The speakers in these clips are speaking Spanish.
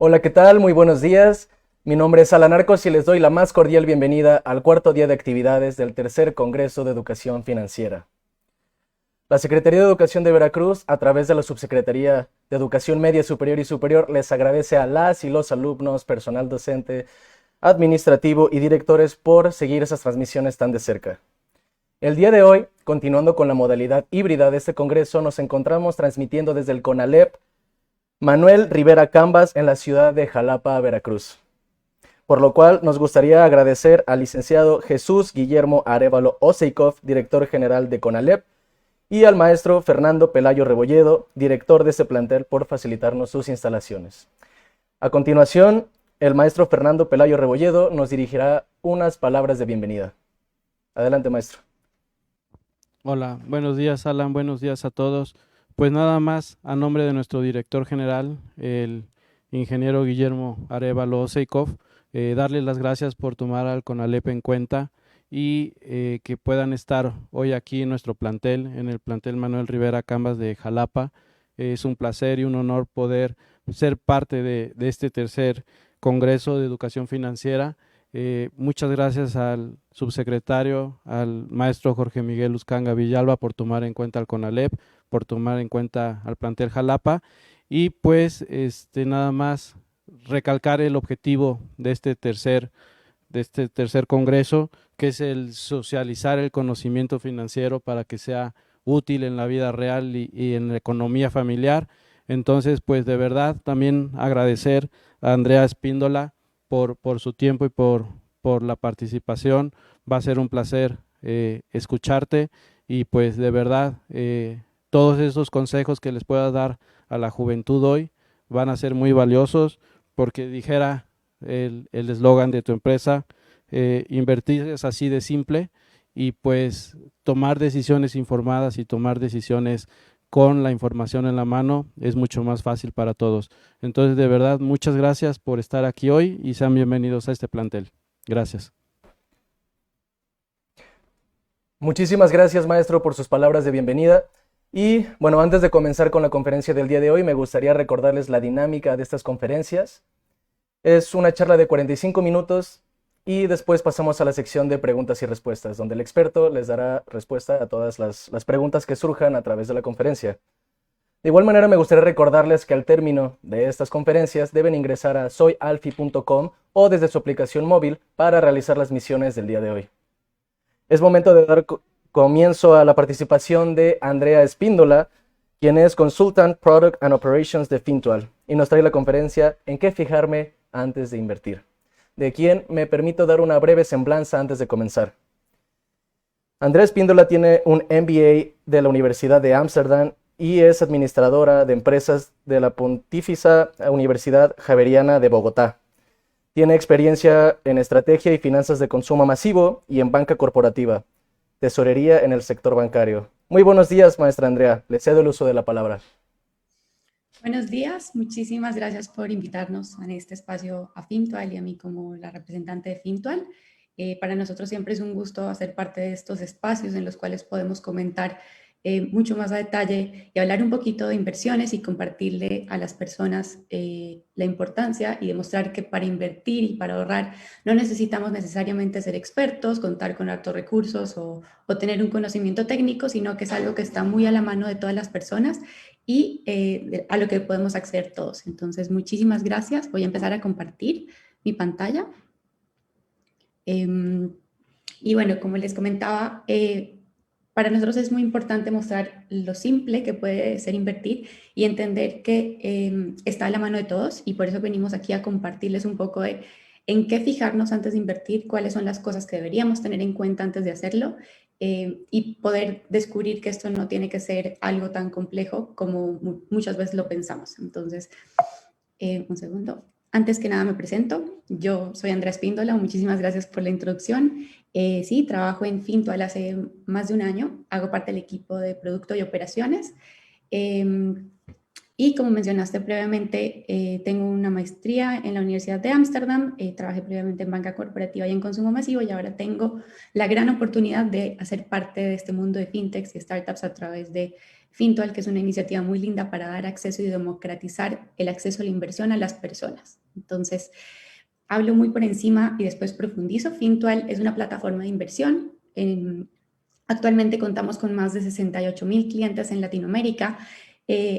Hola, ¿qué tal? Muy buenos días. Mi nombre es Alan Arcos y les doy la más cordial bienvenida al cuarto día de actividades del tercer Congreso de Educación Financiera. La Secretaría de Educación de Veracruz, a través de la Subsecretaría de Educación Media Superior y Superior, les agradece a las y los alumnos, personal docente, administrativo y directores por seguir esas transmisiones tan de cerca. El día de hoy, continuando con la modalidad híbrida de este Congreso, nos encontramos transmitiendo desde el CONALEP Manuel Rivera Cambas en la ciudad de Jalapa, Veracruz. Por lo cual nos gustaría agradecer al licenciado Jesús Guillermo Arévalo Oseikov, director general de CONALEP, y al maestro Fernando Pelayo Rebolledo, director de este plantel, por facilitarnos sus instalaciones. A continuación, el maestro Fernando Pelayo Rebolledo nos dirigirá unas palabras de bienvenida. Adelante, maestro. Hola, buenos días Alan, buenos días a todos. Pues nada más, a nombre de nuestro director general, el ingeniero Guillermo Arévalo Oseikov, darles las gracias por tomar al CONALEP en cuenta y que puedan estar hoy aquí en nuestro plantel, en el plantel Manuel Rivera Cambas de Jalapa. Es un placer y un honor poder ser parte de este tercer Congreso de Educación Financiera. Muchas gracias al subsecretario, al maestro Jorge Miguel Uscanga Villalba por tomar en cuenta al CONALEP, por tomar en cuenta al plantel Jalapa y pues nada más recalcar el objetivo de este tercer congreso, que es el socializar el conocimiento financiero para que sea útil en la vida real y en la economía familiar. Entonces, pues de verdad también agradecer a Andrea Espíndola por su tiempo y por la participación. Va a ser un placer escucharte y pues de verdad todos esos consejos que les puedas dar a la juventud hoy van a ser muy valiosos porque dijera el eslogan de tu empresa, invertir es así de simple y pues tomar decisiones informadas y tomar decisiones con la información en la mano es mucho más fácil para todos. Entonces, de verdad, muchas gracias por estar aquí hoy y sean bienvenidos a este plantel. Gracias. Muchísimas gracias, maestro, por sus palabras de bienvenida. Y bueno, antes de comenzar con la conferencia del día de hoy, me gustaría recordarles la dinámica de estas conferencias. Es una charla de 45 minutos y después pasamos a la sección de preguntas y respuestas, donde el experto les dará respuesta a todas las preguntas que surjan a través de la conferencia. De igual manera, me gustaría recordarles que al término de estas conferencias deben ingresar a soyalfi.com o desde su aplicación móvil para realizar las misiones del día de hoy. Es momento de dar comienzo a la participación de Andrea Espíndola, quien es Consultant Product and Operations de Fintual, y nos trae la conferencia ¿En qué fijarme antes de invertir?, de quien me permito dar una breve semblanza antes de comenzar. Andrea Espíndola tiene un MBA de la Universidad de Ámsterdam y es administradora de empresas de la Pontificia Universidad Javeriana de Bogotá. Tiene experiencia en estrategia y finanzas de consumo masivo y en banca corporativa, tesorería en el sector bancario. Muy buenos días, maestra Andrea. Le cedo el uso de la palabra. Buenos días, muchísimas gracias por invitarnos a este espacio a Fintual y a mí como la representante de Fintual. Para nosotros siempre es un gusto hacer parte de estos espacios en los cuales podemos comentar mucho más a detalle y hablar un poquito de inversiones y compartirle a las personas la importancia y demostrar que para invertir y para ahorrar no necesitamos necesariamente ser expertos, contar con altos recursos o tener un conocimiento técnico, sino que es algo que está muy a la mano de todas las personas y a lo que podemos acceder todos. Entonces, muchísimas gracias. Voy a empezar a compartir mi pantalla. Y bueno, como les comentaba, para nosotros es muy importante mostrar lo simple que puede ser invertir y entender que está a la mano de todos, y por eso venimos aquí a compartirles un poco de en qué fijarnos antes de invertir, cuáles son las cosas que deberíamos tener en cuenta antes de hacerlo, y poder descubrir que esto no tiene que ser algo tan complejo como muchas veces lo pensamos. Entonces, un segundo. Antes que nada me presento, yo soy Andrea Espíndola, muchísimas gracias por la introducción. Sí, trabajo en Fintual hace más de un año, hago parte del equipo de producto y operaciones. Y como mencionaste previamente, tengo una maestría en la Universidad de Ámsterdam, trabajé previamente en banca corporativa y en consumo masivo, y ahora tengo la gran oportunidad de hacer parte de este mundo de fintechs y startups a través de Fintual, que es una iniciativa muy linda para dar acceso y democratizar el acceso a la inversión a las personas. Entonces, hablo muy por encima y después profundizo. Fintual es una plataforma de inversión. Actualmente contamos con más de 68,000 clientes en Latinoamérica.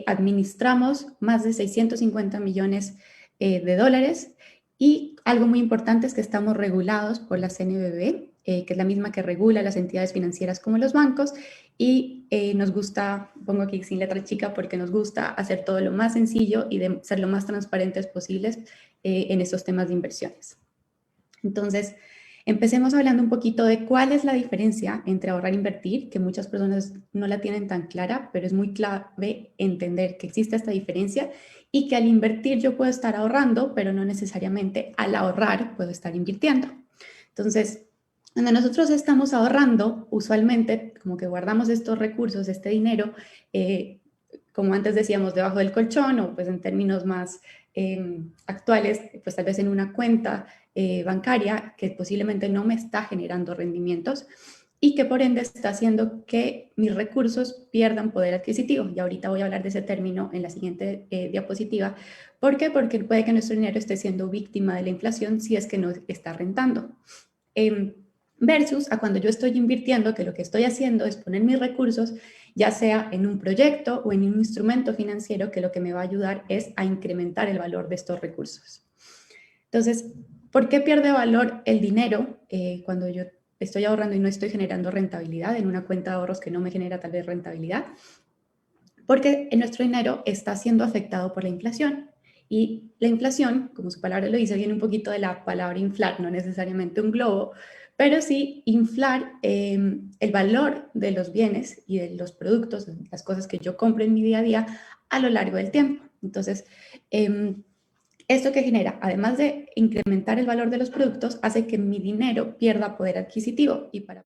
Administramos más de 650 millones de dólares y algo muy importante es que estamos regulados por la CNBV, que es la misma que regula las entidades financieras como los bancos, y nos gusta, pongo aquí sin letra chica porque nos gusta hacer todo lo más sencillo y de ser lo más transparentes posibles en estos temas de inversiones. Entonces, empecemos hablando un poquito de cuál es la diferencia entre ahorrar e invertir, que muchas personas no la tienen tan clara, pero es muy clave entender que existe esta diferencia y que al invertir yo puedo estar ahorrando, pero no necesariamente al ahorrar puedo estar invirtiendo. Entonces, cuando nosotros estamos ahorrando, usualmente como que guardamos estos recursos, este dinero, como antes decíamos, debajo del colchón o pues en términos más actuales, pues tal vez en una cuenta bancaria que posiblemente no me está generando rendimientos y que por ende está haciendo que mis recursos pierdan poder adquisitivo. Y ahorita voy a hablar de ese término en la siguiente diapositiva. ¿Por qué? Porque puede que nuestro dinero esté siendo víctima de la inflación si es que no está rentando. Versus a cuando yo estoy invirtiendo, que lo que estoy haciendo es poner mis recursos, ya sea en un proyecto o en un instrumento financiero, que lo que me va a ayudar es a incrementar el valor de estos recursos. Entonces, ¿por qué pierde valor el dinero cuando yo estoy ahorrando y no estoy generando rentabilidad en una cuenta de ahorros que no me genera tal vez rentabilidad? Porque nuestro dinero está siendo afectado por la inflación. Y la inflación, como su palabra lo dice, viene un poquito de la palabra inflar, no necesariamente un globo, pero sí inflar el valor de los bienes y de los productos, las cosas que yo compro en mi día a día a lo largo del tiempo. Entonces, esto que genera, además de incrementar el valor de los productos, hace que mi dinero pierda poder adquisitivo. Y para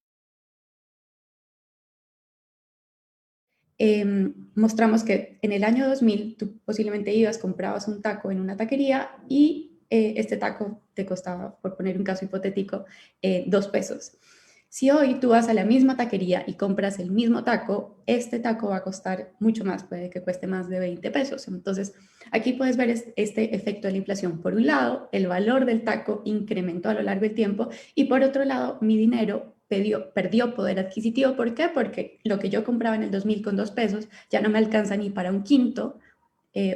mostramos que en el año 2000 tú posiblemente ibas, comprabas un taco en una taquería y este taco te costaba, por poner un caso hipotético, 2 pesos. Si hoy tú vas a la misma taquería y compras el mismo taco, este taco va a costar mucho más, puede que cueste más de 20 pesos. Entonces, aquí puedes ver este efecto de la inflación. Por un lado, el valor del taco incrementó a lo largo del tiempo y por otro lado, mi dinero perdió poder adquisitivo. ¿Por qué? Porque lo que yo compraba en el 2000 con 2 pesos ya no me alcanza ni para un quinto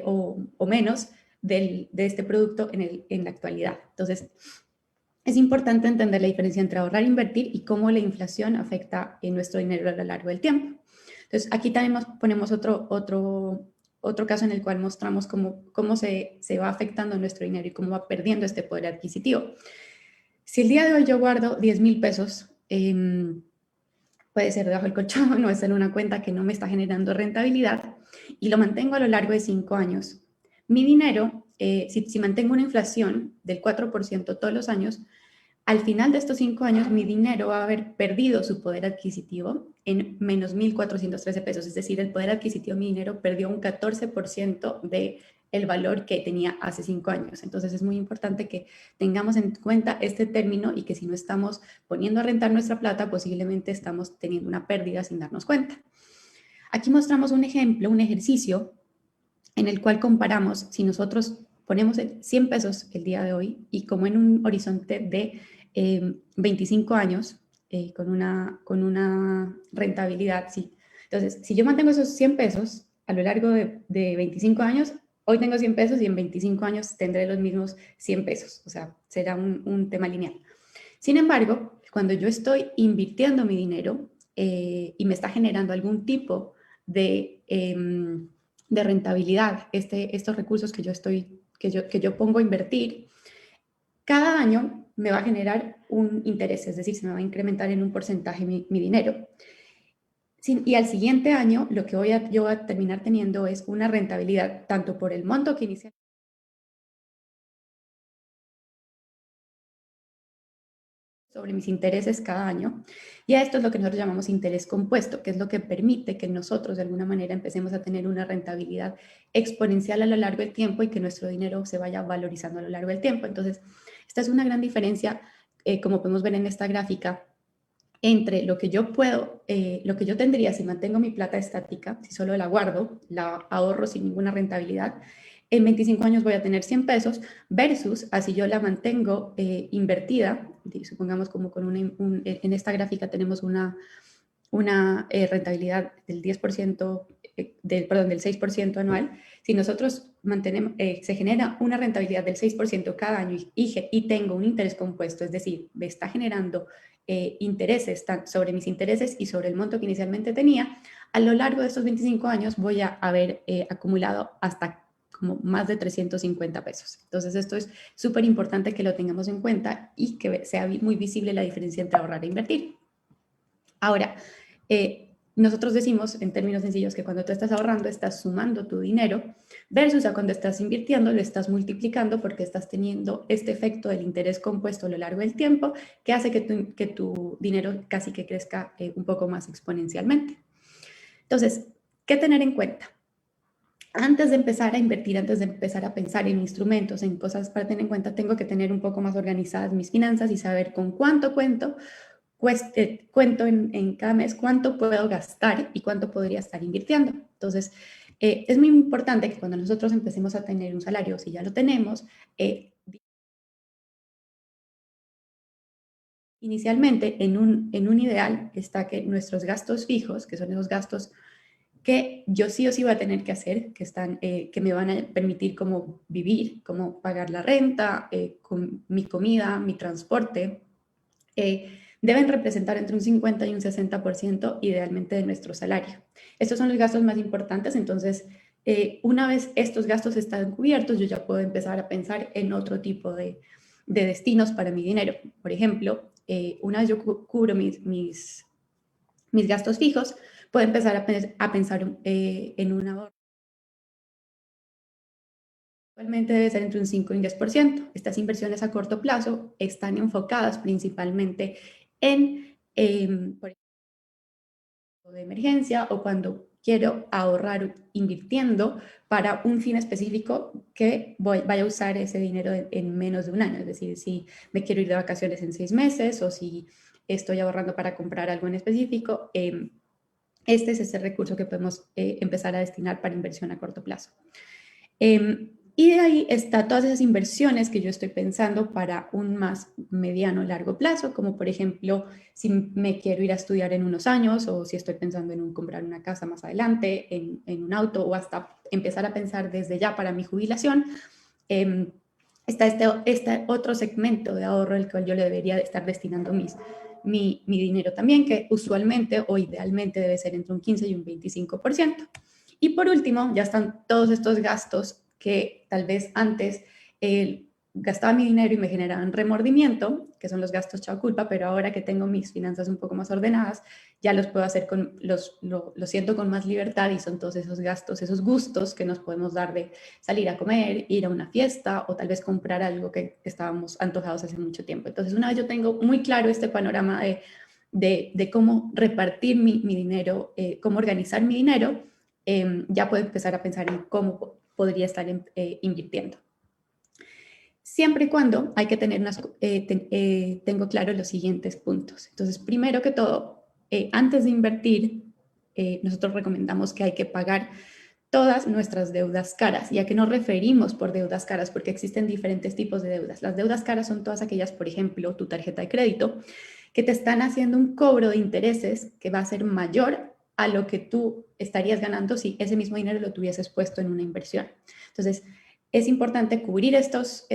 o menos de este producto en la actualidad. Entonces, es importante entender la diferencia entre ahorrar e invertir y cómo la inflación afecta en nuestro dinero a lo largo del tiempo. Entonces, aquí también ponemos otro caso en el cual mostramos cómo se va afectando nuestro dinero y cómo va perdiendo este poder adquisitivo. Si el día de hoy yo guardo 10,000 pesos, puede ser debajo del colchón o es en una cuenta que no me está generando rentabilidad y lo mantengo a lo largo de 5 años, mi dinero, si mantengo una inflación del 4% todos los años, al final de estos 5 años mi dinero va a haber perdido su poder adquisitivo en menos 1.413 pesos, es decir, el poder adquisitivo de mi dinero perdió un 14% de el valor que tenía hace 5 años. Entonces es muy importante que tengamos en cuenta este término y que si no estamos poniendo a rentar nuestra plata, posiblemente estamos teniendo una pérdida sin darnos cuenta. Aquí mostramos un ejemplo, un ejercicio en el cual comparamos si nosotros ponemos 100 pesos el día de hoy y como en un horizonte de 25 años con una rentabilidad, sí. Entonces, si yo mantengo esos 100 pesos a lo largo de 25 años, hoy tengo 100 pesos y en 25 años tendré los mismos 100 pesos, o sea, será un tema lineal. Sin embargo, cuando yo estoy invirtiendo mi dinero y me está generando algún tipo de rentabilidad, estos recursos que yo pongo a invertir, cada año me va a generar un interés, es decir, se me va a incrementar en un porcentaje mi dinero. Y al siguiente año lo que yo voy a terminar teniendo es una rentabilidad tanto por el monto que inicié sobre mis intereses cada año. Y a esto es lo que nosotros llamamos interés compuesto, que es lo que permite que nosotros de alguna manera empecemos a tener una rentabilidad exponencial a lo largo del tiempo y que nuestro dinero se vaya valorizando a lo largo del tiempo. Entonces, esta es una gran diferencia, como podemos ver en esta gráfica, entre lo que yo puedo, lo que yo tendría si mantengo mi plata estática, si solo la guardo, la ahorro sin ninguna rentabilidad, en 25 años voy a tener 100 pesos versus así yo la mantengo invertida, supongamos como con en esta gráfica tenemos una rentabilidad del 10%, del 6% anual. Si nosotros mantenemos, se genera una rentabilidad del 6% cada año y tengo un interés compuesto, es decir, me está generando intereses sobre mis intereses y sobre el monto que inicialmente tenía, a lo largo de estos 25 años voy a haber acumulado hasta como más de 350 pesos. Entonces esto es súper importante que lo tengamos en cuenta y que sea muy visible la diferencia entre ahorrar e invertir. Ahora, nosotros decimos en términos sencillos que cuando tú estás ahorrando estás sumando tu dinero versus a cuando estás invirtiendo lo estás multiplicando porque estás teniendo este efecto del interés compuesto a lo largo del tiempo que hace que tu dinero casi que crezca un poco más exponencialmente. Entonces, ¿qué tener en cuenta? Antes de empezar a invertir, antes de empezar a pensar en instrumentos, en cosas para tener en cuenta, tengo que tener un poco más organizadas mis finanzas y saber con cuánto cuento en cada mes cuánto puedo gastar y cuánto podría estar invirtiendo. Entonces, es muy importante que cuando nosotros empecemos a tener un salario, si ya lo tenemos, inicialmente en un ideal está que nuestros gastos fijos, que son esos gastos que yo sí o sí voy a tener que hacer, que me van a permitir como vivir, como pagar la renta, con mi comida, mi transporte, deben representar entre un 50 y un 60% idealmente de nuestro salario. Estos son los gastos más importantes, entonces una vez estos gastos están cubiertos, yo ya puedo empezar a pensar en otro tipo de destinos para mi dinero. Por ejemplo, una vez yo cubro mis gastos fijos, puedo empezar a pensar en un ahorro. Actualmente debe ser entre un 5 y un 10%. Estas inversiones a corto plazo están enfocadas principalmente en, por ejemplo, de emergencia o cuando quiero ahorrar invirtiendo para un fin específico que vaya a usar ese dinero en menos de un año. Es decir, si me quiero ir de vacaciones en 6 meses o si estoy ahorrando para comprar algo en específico, este es ese recurso que podemos empezar a destinar para inversión a corto plazo. Y de ahí está todas esas inversiones que yo estoy pensando para un más mediano largo plazo, como por ejemplo, si me quiero ir a estudiar en unos años o si estoy pensando en comprar una casa más adelante, en un auto o hasta empezar a pensar desde ya para mi jubilación. Está este otro segmento de ahorro al cual yo le debería estar destinando mi dinero también, que usualmente o idealmente debe ser entre un 15 y un 25%. Y por último, ya están todos estos gastos que tal vez antes gastaba mi dinero y me generaban remordimiento, que son los gastos chao culpa, pero ahora que tengo mis finanzas un poco más ordenadas, ya los puedo hacer lo siento con más libertad y son todos esos gastos, esos gustos que nos podemos dar de salir a comer, ir a una fiesta o tal vez comprar algo que estábamos antojados hace mucho tiempo. Entonces, una vez yo tengo muy claro este panorama de cómo repartir mi dinero, cómo organizar mi dinero, ya puedo empezar a pensar en cómo podría estar invirtiendo. Siempre y cuando hay que tener tengo claro los siguientes puntos. Entonces, primero que todo, antes de invertir, nosotros recomendamos que hay que pagar todas nuestras deudas caras. ¿Y a qué nos referimos por deudas caras? Porque existen diferentes tipos de deudas. Las deudas caras son todas aquellas, por ejemplo, tu tarjeta de crédito, que te están haciendo un cobro de intereses que va a ser mayor a lo que tú estarías ganando si ese mismo dinero lo tuvieses puesto en una inversión. Entonces, es importante cubrir estas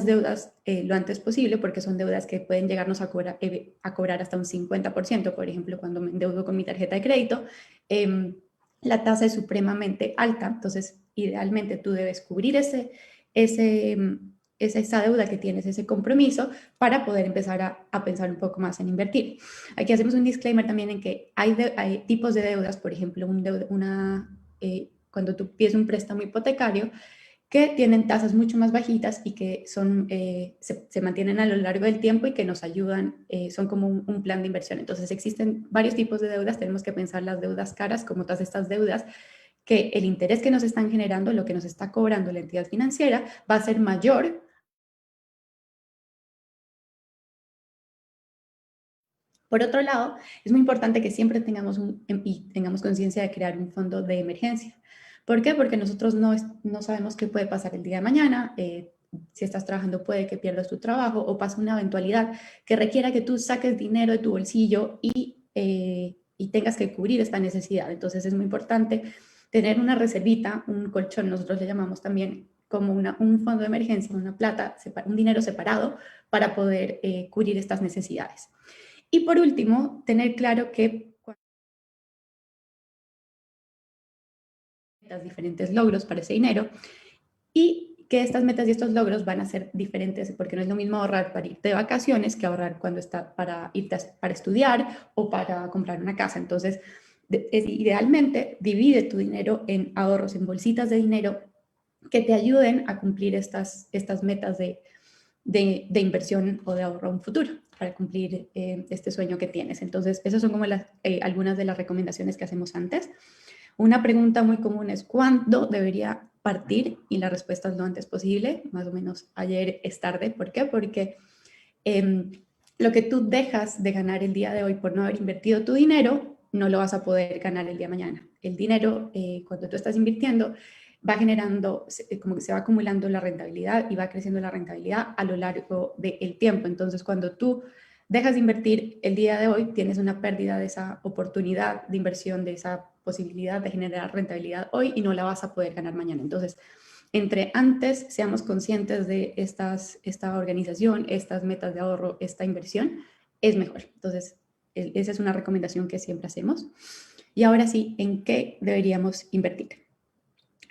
deudas lo antes posible porque son deudas que pueden llegarnos a cobrar hasta un 50%. Por ejemplo, cuando me endeudo con mi tarjeta de crédito, la tasa es supremamente alta. Entonces, idealmente tú debes cubrir esa deuda que tienes, ese compromiso, para poder empezar a pensar un poco más en invertir. Aquí hacemos un disclaimer también en que hay tipos de deudas, por ejemplo, cuando tú pides un préstamo hipotecario, que tienen tasas mucho más bajitas y que se mantienen a lo largo del tiempo y que nos ayudan, son como un plan de inversión. Entonces existen varios tipos de deudas, tenemos que pensar las deudas caras como todas estas deudas que el interés que nos están generando, lo que nos está cobrando la entidad financiera, va a ser mayor Por otro lado, es muy importante que siempre tengamos conciencia de crear un fondo de emergencia. ¿Por qué? Porque nosotros no sabemos qué puede pasar el día de mañana. Si estás trabajando, puede que pierdas tu trabajo o pase una eventualidad que requiera que tú saques dinero de tu bolsillo y tengas que cubrir esta necesidad. Entonces es muy importante tener una reservita, un colchón, nosotros le llamamos también como un fondo de emergencia, una plata, un dinero separado para poder cubrir estas necesidades. Y por último, tener claro que diferentes logros para ese dinero y que estas metas y estos logros van a ser diferentes porque no es lo mismo ahorrar para irte de vacaciones que ahorrar cuando está para irte para estudiar o para comprar una casa. Entonces, idealmente divide tu dinero en ahorros, en bolsitas de dinero que te ayuden a cumplir estas metas de inversión o de ahorro a un futuro para cumplir este sueño que tienes. Entonces, esas son como algunas de las recomendaciones que hacemos antes. Una pregunta muy común es ¿cuándo debería partir? Y la respuesta es lo antes posible, más o menos ayer es tarde. ¿Por qué? Porque lo que tú dejas de ganar el día de hoy por no haber invertido tu dinero, no lo vas a poder ganar el día de mañana. El dinero, cuando tú estás invirtiendo, va generando, como que se va acumulando la rentabilidad y va creciendo la rentabilidad a lo largo del tiempo. Entonces, cuando tú dejas de invertir el día de hoy, tienes una pérdida de esa oportunidad de inversión, de esa posibilidad de generar rentabilidad hoy y no la vas a poder ganar mañana. Entonces, entre antes seamos conscientes de esta organización, estas metas de ahorro, esta inversión, es mejor. Entonces, esa es una recomendación que siempre hacemos. Y ahora sí, ¿en qué deberíamos invertir?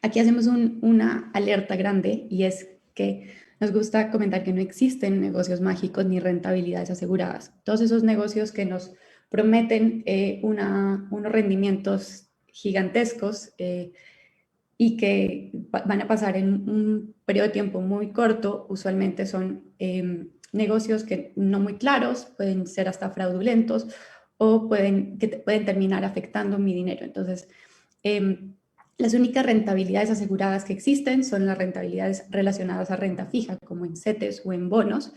Aquí hacemos una alerta grande y es que nos gusta comentar que no existen negocios mágicos ni rentabilidades aseguradas. Todos esos negocios que nos prometen unos rendimientos gigantescos y que van a pasar en un periodo de tiempo muy corto, usualmente son negocios que no muy claros, pueden ser hasta fraudulentos o pueden terminar afectando mi dinero. Entonces, las únicas rentabilidades aseguradas que existen son las rentabilidades relacionadas a renta fija, como en CETES o en bonos,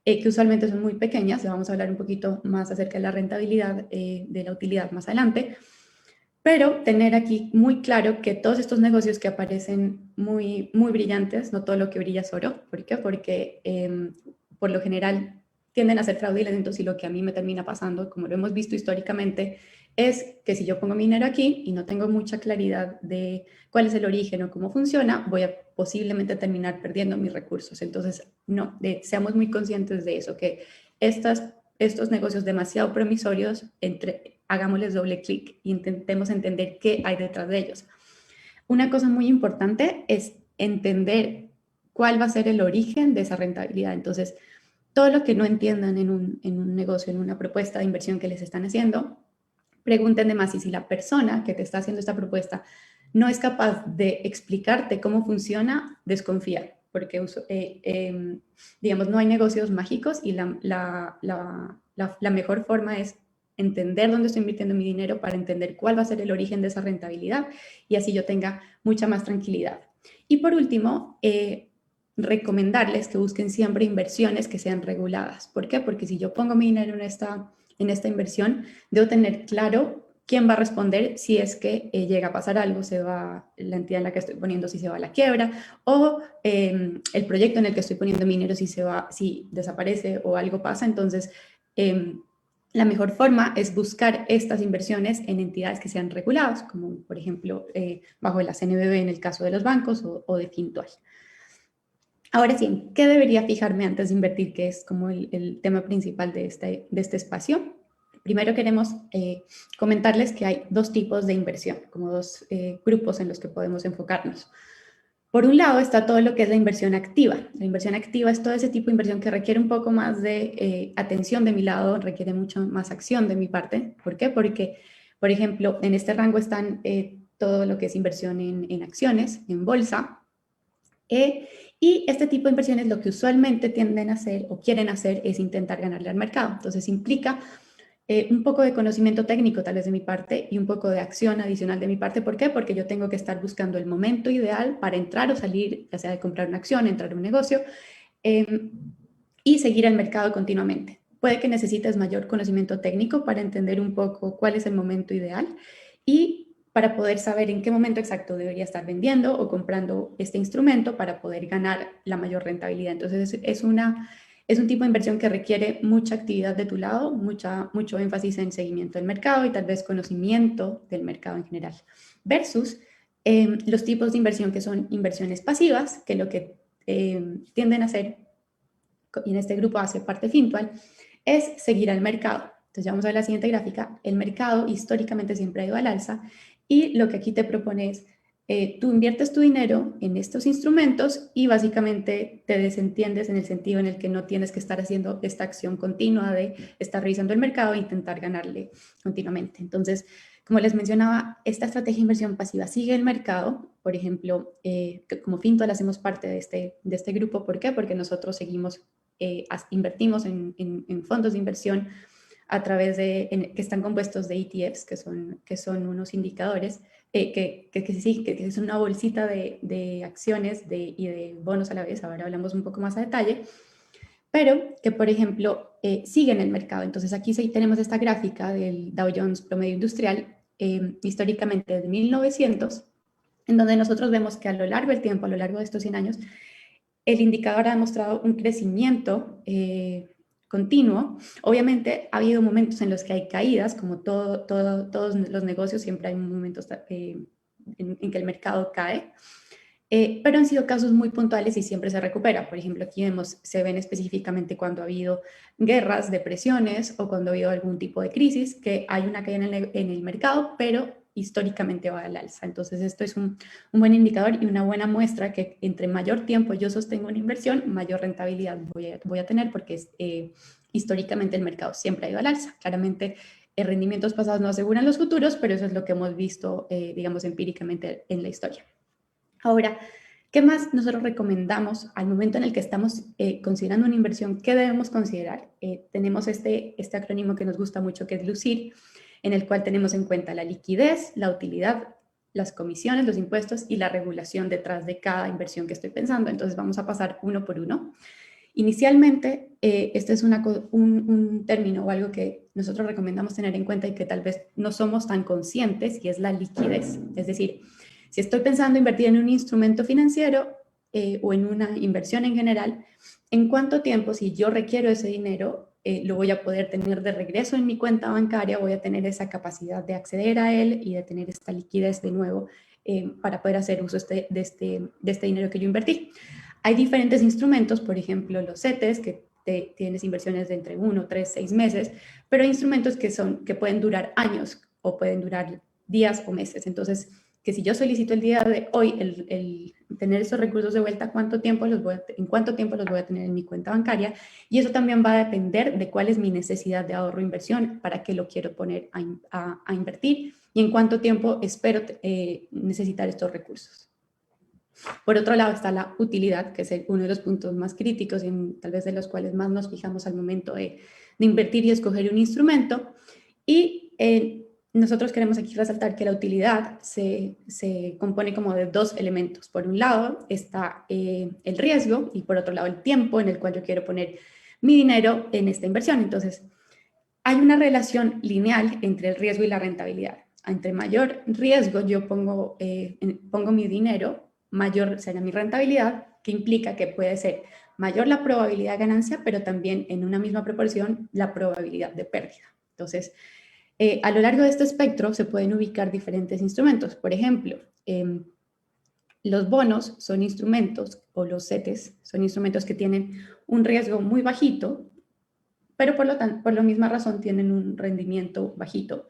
que usualmente son muy pequeñas. Vamos a hablar un poquito más acerca de la rentabilidad, de la utilidad más adelante. Pero tener aquí muy claro que todos estos negocios que aparecen muy, muy brillantes, no todo lo que brilla es oro. ¿Por qué? Porque por lo general tienden a ser fraudulentos y lo que a mí me termina pasando, como lo hemos visto históricamente, es que si yo pongo mi dinero aquí y no tengo mucha claridad de cuál es el origen o cómo funciona, voy a posiblemente terminar perdiendo mis recursos. Entonces, no, seamos muy conscientes de eso, que estos negocios demasiado promisorios, hagámosles doble clic e intentemos entender qué hay detrás de ellos. Una cosa muy importante es entender cuál va a ser el origen de esa rentabilidad. Entonces, todo lo que no entiendan en un negocio, en una propuesta de inversión que les están haciendo, pregunten de más y si la persona que te está haciendo esta propuesta no es capaz de explicarte cómo funciona, desconfía, porque digamos, no hay negocios mágicos y la mejor forma es entender dónde estoy invirtiendo mi dinero para entender cuál va a ser el origen de esa rentabilidad y así yo tenga mucha más tranquilidad. Y por último, recomendarles que busquen siempre inversiones que sean reguladas. ¿Por qué? Porque si yo pongo mi dinero en esta inversión, debo tener claro quién va a responder si es que llega a pasar algo, la entidad en la que estoy poniendo si se va a la quiebra o el proyecto en el que estoy poniendo mi dinero si desaparece o algo pasa. Entonces, la mejor forma es buscar estas inversiones en entidades que sean reguladas, como por ejemplo bajo la CNBV en el caso de los bancos o de Fintual. Ahora sí, ¿en qué debería fijarme antes de invertir? Que es como el tema principal de este espacio. Primero queremos comentarles que hay dos tipos de inversión, como dos grupos en los que podemos enfocarnos. Por un lado está todo lo que es la inversión activa. La inversión activa es todo ese tipo de inversión que requiere un poco más de atención de mi lado, requiere mucho más acción de mi parte. ¿Por qué? Porque, por ejemplo, en este rango están todo lo que es inversión en acciones, en bolsa, y este tipo de inversiones lo que usualmente tienden a hacer o quieren hacer es intentar ganarle al mercado. Entonces implica un poco de conocimiento técnico tal vez de mi parte y un poco de acción adicional de mi parte. ¿Por qué? Porque yo tengo que estar buscando el momento ideal para entrar o salir, ya sea de comprar una acción, entrar en un negocio y seguir el mercado continuamente. puede que necesites mayor conocimiento técnico para entender un poco cuál es el momento ideal y para poder saber en qué momento exacto debería estar vendiendo o comprando este instrumento para poder ganar la mayor rentabilidad. Entonces es un tipo de inversión que requiere mucha actividad de tu lado, mucho énfasis en seguimiento del mercado y tal vez conocimiento del mercado en general. Versus los tipos de inversión que son inversiones pasivas, que lo que tienden a hacer, y en este grupo hace parte Fintual, es seguir al mercado. Entonces ya vamos a ver la siguiente gráfica. El mercado históricamente siempre ha ido al alza y lo que aquí te propone es, tú inviertes tu dinero en estos instrumentos y básicamente te desentiendes en el sentido en el que no tienes que estar haciendo esta acción continua de estar revisando el mercado e intentar ganarle continuamente. Entonces, como les mencionaba, esta estrategia de inversión pasiva sigue el mercado. Por ejemplo, como Fintual hacemos parte de este grupo. ¿Por qué? Porque nosotros seguimos, invertimos en fondos de inversión a través que están compuestos de ETFs, que son unos indicadores, que es una bolsita de acciones y de bonos a la vez. Ahora hablamos un poco más a detalle, pero que, por ejemplo, siguen el mercado. Entonces aquí sí tenemos esta gráfica del Dow Jones Promedio Industrial, históricamente desde 1900, en donde nosotros vemos que a lo largo del tiempo, a lo largo de estos 100 años, el indicador ha demostrado un crecimiento continuo. Obviamente ha habido momentos en los que hay caídas, como todos los negocios, siempre hay momentos en que el mercado cae, pero han sido casos muy puntuales y siempre se recupera. Por ejemplo, aquí se ven específicamente cuando ha habido guerras, depresiones o cuando ha habido algún tipo de crisis, que hay una caída en el mercado, pero históricamente va al alza. Entonces esto es un buen indicador y una buena muestra que entre mayor tiempo yo sostengo una inversión, mayor rentabilidad voy a tener, porque históricamente el mercado siempre ha ido al alza. Claramente rendimientos pasados no aseguran los futuros, pero eso es lo que hemos visto, digamos, empíricamente en la historia. Ahora, ¿qué más nosotros recomendamos al momento en el que estamos considerando una inversión? ¿Qué debemos considerar? Tenemos este acrónimo que nos gusta mucho, que es LUCIR, en el cual tenemos en cuenta la liquidez, la utilidad, las comisiones, los impuestos y la regulación detrás de cada inversión que estoy pensando. Entonces vamos a pasar uno por uno. Inicialmente, este es un término o algo que nosotros recomendamos tener en cuenta y que tal vez no somos tan conscientes, y es la liquidez. Es decir, si estoy pensando invertir en un instrumento financiero o en una inversión en general, ¿en cuánto tiempo, si yo requiero ese dinero, lo voy a poder tener de regreso en mi cuenta bancaria? Voy a tener esa capacidad de acceder a él y de tener esta liquidez de nuevo para poder hacer uso de este dinero que yo invertí. Hay diferentes instrumentos, por ejemplo, los CETES, que tienes inversiones de entre 1, 3, 6 meses, pero hay instrumentos que pueden durar años o pueden durar días o meses. Entonces, que si yo solicito el día de hoy el tener esos recursos de vuelta, en cuánto tiempo los voy a tener en mi cuenta bancaria, y eso también va a depender de cuál es mi necesidad de ahorro o inversión, para qué lo quiero poner a invertir y en cuánto tiempo espero necesitar estos recursos. Por otro lado está la utilidad, que es uno de los puntos más críticos y tal vez de los cuales más nos fijamos al momento de invertir y escoger un instrumento. Y nosotros queremos aquí resaltar que la utilidad se compone como de dos elementos. Por un lado está el riesgo y por otro lado el tiempo en el cual yo quiero poner mi dinero en esta inversión. Entonces, hay una relación lineal entre el riesgo y la rentabilidad. Entre mayor riesgo yo pongo mi dinero, mayor será mi rentabilidad, que implica que puede ser mayor la probabilidad de ganancia, pero también en una misma proporción la probabilidad de pérdida. Entonces, a lo largo de este espectro se pueden ubicar diferentes instrumentos. Por ejemplo, los bonos son instrumentos, o los CETES son instrumentos que tienen un riesgo muy bajito, pero por la misma razón tienen un rendimiento bajito.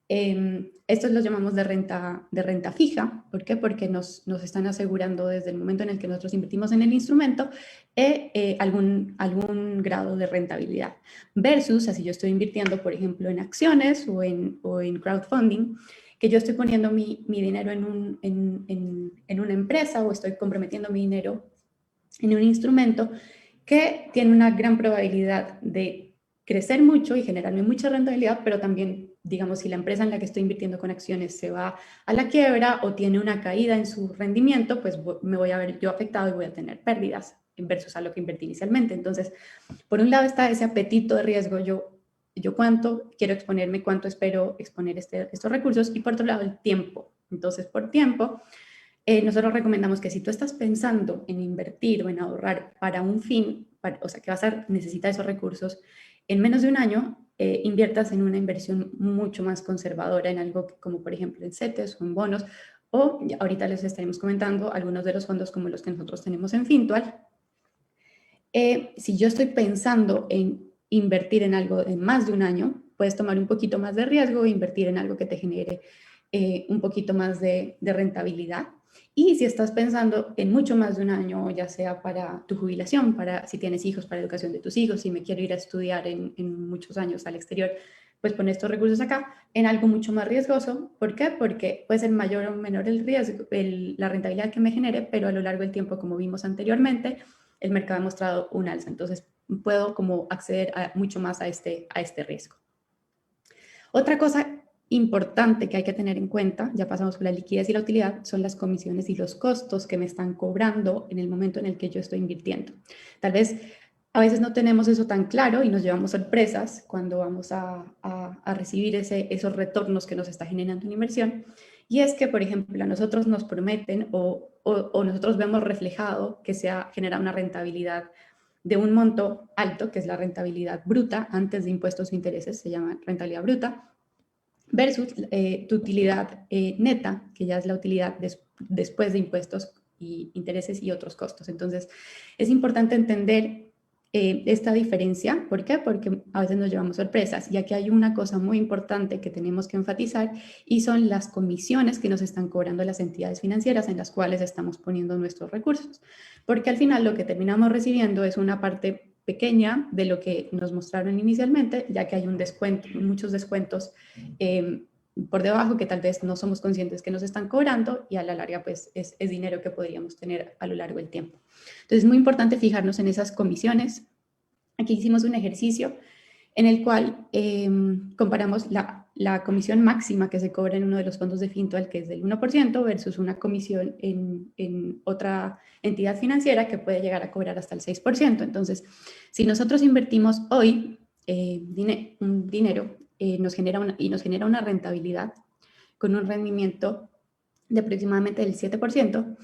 Estos los llamamos de renta fija. ¿Por qué? Porque nos están asegurando desde el momento en el que nosotros invertimos en el instrumento algún grado de rentabilidad. Versus, así yo estoy invirtiendo, por ejemplo, en acciones o en crowdfunding, que yo estoy poniendo mi dinero en una empresa, o estoy comprometiendo mi dinero en un instrumento que tiene una gran probabilidad de crecer mucho y generarme mucha rentabilidad, pero también, digamos, si la empresa en la que estoy invirtiendo con acciones se va a la quiebra o tiene una caída en su rendimiento, pues me voy a ver yo afectado y voy a tener pérdidas versus a lo que invertí inicialmente. Entonces, por un lado está ese apetito de riesgo, yo cuánto quiero exponerme, cuánto espero exponer estos recursos, y por otro lado el tiempo. Entonces, por tiempo, nosotros recomendamos que si tú estás pensando en invertir o en ahorrar para un fin, o sea, que vas a necesitar esos recursos, en menos de un año, inviertas en una inversión mucho más conservadora, en algo como por ejemplo en CETES o en bonos, o ahorita les estaremos comentando algunos de los fondos como los que nosotros tenemos en Fintual. Si yo estoy pensando en invertir en algo de más de un año, puedes tomar un poquito más de riesgo e invertir en algo que te genere un poquito más de rentabilidad. Y si estás pensando en mucho más de un año, ya sea para tu jubilación, para si tienes hijos, para la educación de tus hijos, si me quiero ir a estudiar en muchos años al exterior, pues pon estos recursos acá en algo mucho más riesgoso. ¿Por qué? Porque puede ser mayor o menor el riesgo, la rentabilidad que me genere, pero a lo largo del tiempo, como vimos anteriormente, el mercado ha mostrado un alza. Entonces, puedo como acceder mucho más a este riesgo. Otra cosa importante que hay que tener en cuenta, ya pasamos por la liquidez y la utilidad, son las comisiones y los costos que me están cobrando en el momento en el que yo estoy invirtiendo. Tal vez a veces no tenemos eso tan claro y nos llevamos sorpresas cuando vamos a recibir esos retornos que nos está generando una inversión. Y es que, por ejemplo, a nosotros nos prometen o nosotros vemos reflejado que se ha generado una rentabilidad de un monto alto, que es la rentabilidad bruta antes de impuestos o intereses, se llama rentabilidad bruta, versus tu utilidad neta, que ya es la utilidad después de impuestos y intereses y otros costos. Entonces, es importante entender esta diferencia. ¿Por qué? Porque a veces nos llevamos sorpresas. Y aquí hay una cosa muy importante que tenemos que enfatizar, y son las comisiones que nos están cobrando las entidades financieras en las cuales estamos poniendo nuestros recursos. Porque al final lo que terminamos recibiendo es una parte pequeña de lo que nos mostraron inicialmente, ya que hay un descuento, muchos descuentos por debajo que tal vez no somos conscientes que nos están cobrando, y a la larga pues es dinero que podríamos tener a lo largo del tiempo. Entonces es muy importante fijarnos en esas comisiones. Aquí hicimos un ejercicio en el cual comparamos la comisión máxima que se cobra en uno de los fondos de Fintual, que es del 1%, versus una comisión en otra entidad financiera que puede llegar a cobrar hasta el 6%. Entonces, si nosotros invertimos hoy un dinero nos genera una rentabilidad con un rendimiento de aproximadamente del 7%,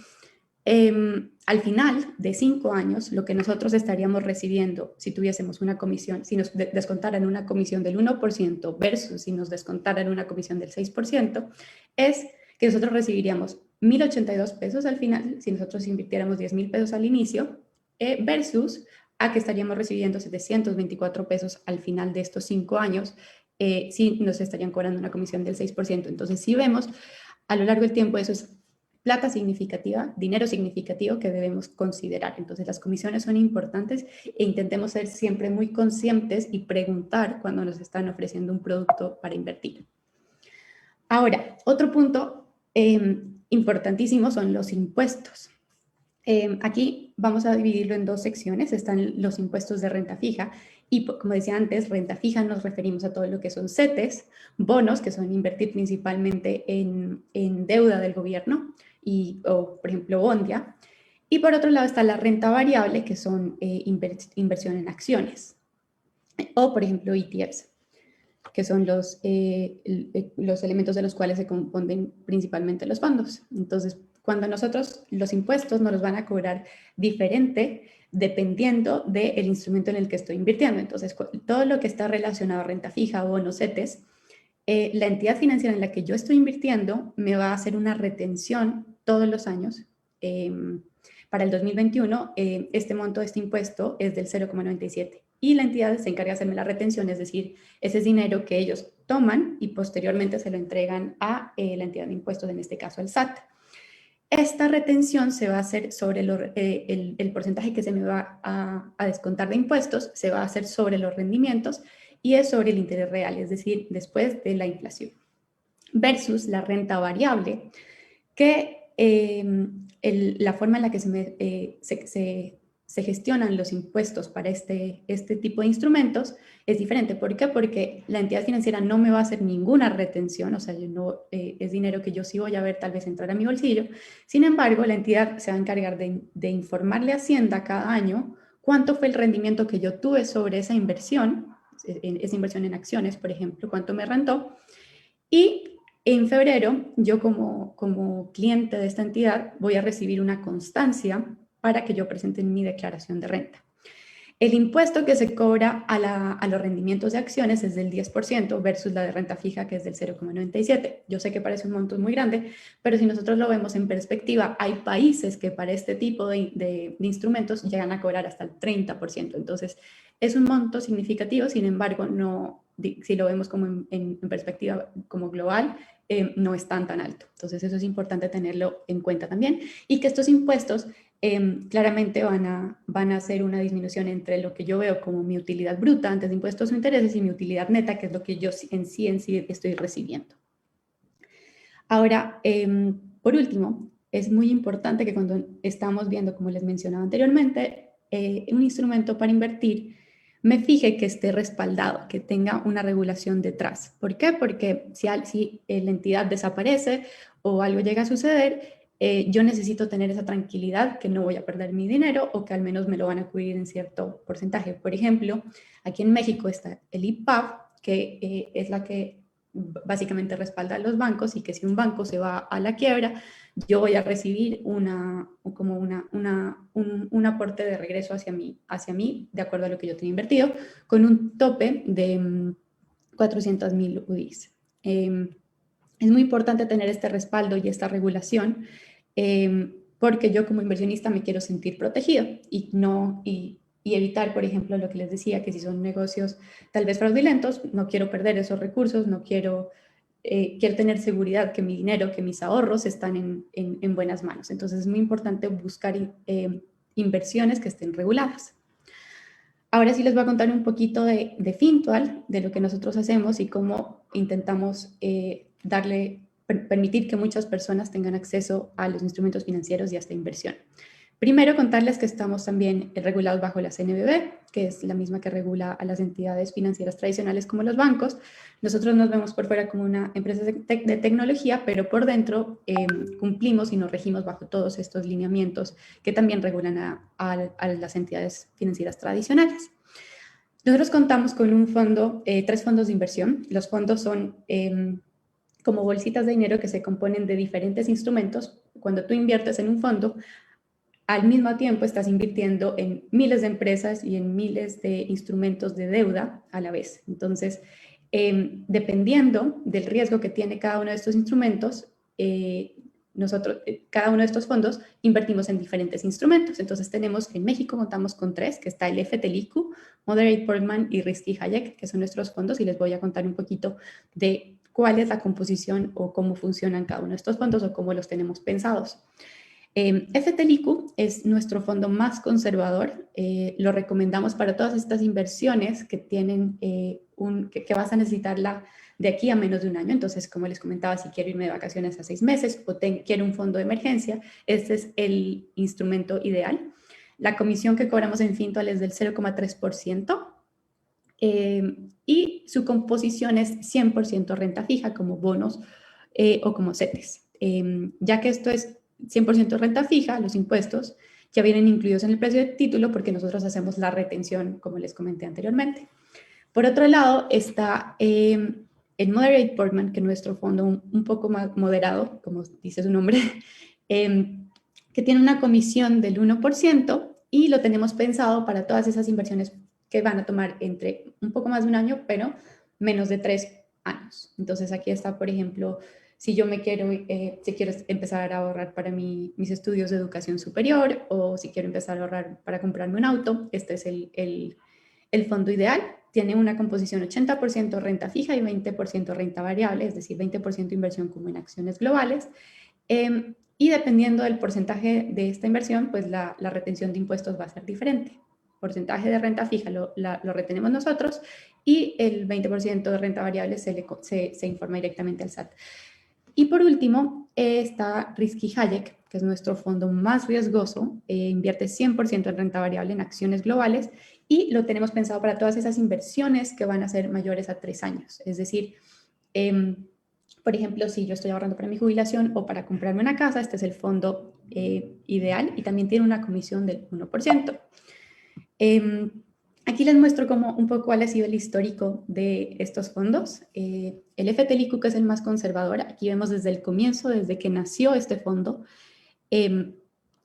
al final de 5 años, lo que nosotros estaríamos recibiendo si tuviésemos una comisión, si nos descontaran una comisión del 1% versus si nos descontaran una comisión del 6%, es que nosotros recibiríamos 1.082 pesos al final, si nosotros invirtiéramos 10.000 pesos al inicio, versus a que estaríamos recibiendo 724 pesos al final de estos 5 años, si nos estarían cobrando una comisión del 6%. Entonces, si vemos, a lo largo del tiempo eso es plata significativa, dinero significativo que debemos considerar. Entonces, las comisiones son importantes e intentemos ser siempre muy conscientes y preguntar cuando nos están ofreciendo un producto para invertir. Ahora, otro punto importantísimo son los impuestos. Aquí vamos a dividirlo en dos secciones. Están los impuestos de renta fija y, como decía antes, renta fija nos referimos a todo lo que son CETES, bonos, que son invertir principalmente en deuda del gobierno, o por ejemplo Bondia. Y por otro lado está la renta variable, que son inversión en acciones, o por ejemplo ETFs, que son los elementos de los cuales se componen principalmente los fondos. Entonces, cuando nosotros los impuestos nos los van a cobrar diferente dependiendo del instrumento en el que estoy invirtiendo. Entonces, todo lo que está relacionado a renta fija, bonos, CETES, la entidad financiera en la que yo estoy invirtiendo me va a hacer una retención todos los años. Para el 2021, este monto de este impuesto es del 0,97 y la entidad se encarga de hacerme la retención, es decir, ese es dinero que ellos toman y posteriormente se lo entregan a la entidad de impuestos, en este caso al SAT. Esta retención se va a hacer sobre el porcentaje que se me va a descontar de impuestos, se va a hacer sobre los rendimientos y es sobre el interés real, es decir, después de la inflación. Versus la renta variable, que la forma en la que se se gestionan los impuestos para este tipo de instrumentos es diferente. ¿Por qué? Porque la entidad financiera no me va a hacer ninguna retención, o sea, yo no, es dinero que yo sí voy a ver tal vez entrar a mi bolsillo. Sin embargo, la entidad se va a encargar de informarle a Hacienda cada año cuánto fue el rendimiento que yo tuve sobre esa inversión en acciones, por ejemplo, cuánto me rentó. Y en febrero, yo como cliente de esta entidad voy a recibir una constancia para que yo presente mi declaración de renta. El impuesto que se cobra a los rendimientos de acciones es del 10% versus la de renta fija, que es del 0,97. Yo sé que parece un monto muy grande, pero si nosotros lo vemos en perspectiva, hay países que para este tipo de instrumentos llegan a cobrar hasta el 30%. Entonces, es un monto significativo, sin embargo, no, si lo vemos como en perspectiva como global, no es tan alto. Entonces, eso es importante tenerlo en cuenta también. Y que estos impuestos claramente van a hacer una disminución entre lo que yo veo como mi utilidad bruta antes de impuestos o intereses y mi utilidad neta, que es lo que yo en sí estoy recibiendo. Ahora, por último, es muy importante que cuando estamos viendo, como les mencionaba anteriormente, un instrumento para invertir, me fije que esté respaldado, que tenga una regulación detrás. ¿Por qué? Porque si la entidad desaparece o algo llega a suceder, yo necesito tener esa tranquilidad que no voy a perder mi dinero o que al menos me lo van a cubrir en cierto porcentaje. Por ejemplo, aquí en México está el IPAB, que es la que básicamente respalda a los bancos, y que si un banco se va a la quiebra, yo voy a recibir un aporte de regreso hacia mí, de acuerdo a lo que yo tenía invertido, con un tope de 400,000 UDIs. Es muy importante tener este respaldo y esta regulación, porque yo como inversionista me quiero sentir protegido y evitar, por ejemplo, lo que les decía, que si son negocios tal vez fraudulentos, no quiero perder esos recursos, no quiero, quiero tener seguridad que mi dinero, que mis ahorros están en buenas manos. Entonces es muy importante buscar inversiones que estén reguladas. Ahora sí les voy a contar un poquito de Fintual, de lo que nosotros hacemos y cómo intentamos permitir que muchas personas tengan acceso a los instrumentos financieros y a esta inversión. Primero, contarles que estamos también regulados bajo la CNBV, que es la misma que regula a las entidades financieras tradicionales como los bancos. Nosotros nos vemos por fuera como una empresa de tecnología, pero por dentro cumplimos y nos regimos bajo todos estos lineamientos que también regulan a las entidades financieras tradicionales. Nosotros contamos con un fondo, 3 fondos de inversión. Los fondos son como bolsitas de dinero que se componen de diferentes instrumentos. Cuando tú inviertes en un fondo, al mismo tiempo estás invirtiendo en miles de empresas y en miles de instrumentos de deuda a la vez. Entonces, dependiendo del riesgo que tiene cada uno de estos instrumentos, cada uno de estos fondos invertimos en diferentes instrumentos. Entonces en México contamos con 3, que está el FTLIQ, Moderate Portman y Risky Hayek, que son nuestros fondos, y les voy a contar un poquito de cuál es la composición o cómo funcionan cada uno de estos fondos o cómo los tenemos pensados. FTLIQ es nuestro fondo más conservador. Lo recomendamos para todas estas inversiones que tienen que vas a necesitarla de aquí a menos de un año. Entonces, como les comentaba, si quiero irme de vacaciones a 6 meses o quiero un fondo de emergencia, este es el instrumento ideal. La comisión que cobramos en Fintual es del 0,3%. Y su composición es 100% renta fija, como bonos o como CETES. Ya que esto es 100% renta fija, los impuestos ya vienen incluidos en el precio del título porque nosotros hacemos la retención, como les comenté anteriormente. Por otro lado, está el Moderate Portman, que es nuestro fondo un poco más moderado, como dice su nombre, que tiene una comisión del 1% y lo tenemos pensado para todas esas inversiones que van a tomar entre un poco más de un año, pero menos de 3 años. Entonces aquí está, por ejemplo, si yo si quiero empezar a ahorrar para mis estudios de educación superior o si quiero empezar a ahorrar para comprarme un auto, este es el fondo ideal. Tiene una composición 80% renta fija y 20% renta variable, es decir, 20% inversión como en acciones globales. Y dependiendo del porcentaje de esta inversión, pues la retención de impuestos va a ser diferente. Porcentaje de renta fija lo retenemos nosotros y el 20% de renta variable se informa directamente al SAT. Y por último está Risky Hayek, que es nuestro fondo más riesgoso, invierte 100% en renta variable en acciones globales y lo tenemos pensado para todas esas inversiones que van a ser mayores a 3 años. Es decir, por ejemplo, si yo estoy ahorrando para mi jubilación o para comprarme una casa, este es el fondo ideal y también tiene una comisión del 1%. Aquí les muestro como un poco cuál ha sido el histórico de estos fondos. El FTLIQ, que es el más conservador, aquí vemos desde el comienzo, desde que nació este fondo, en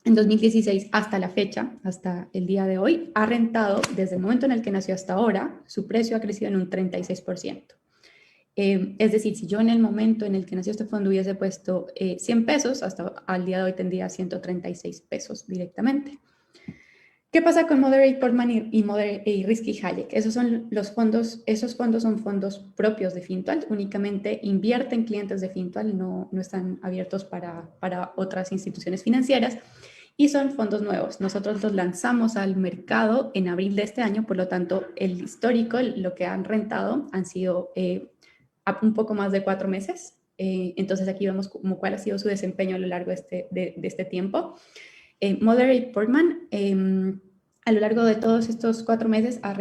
2016 hasta la fecha, hasta el día de hoy, ha rentado desde el momento en el que nació hasta ahora, su precio ha crecido en un 36%. Es decir, si yo en el momento en el que nació este fondo hubiese puesto 100 pesos, hasta al día de hoy tendría 136 pesos directamente. ¿Qué pasa con Moderate Portman y Risky Hayek? Esos fondos son fondos propios de Fintual, únicamente invierten clientes de Fintual, no están abiertos para otras instituciones financieras y son fondos nuevos. Nosotros los lanzamos al mercado en abril de este año, por lo tanto, el histórico, lo que han rentado han sido un poco más de 4 meses. Entonces aquí vemos cuál ha sido su desempeño a lo largo de este tiempo. Moderate Portman, a lo largo de todos estos 4 meses ha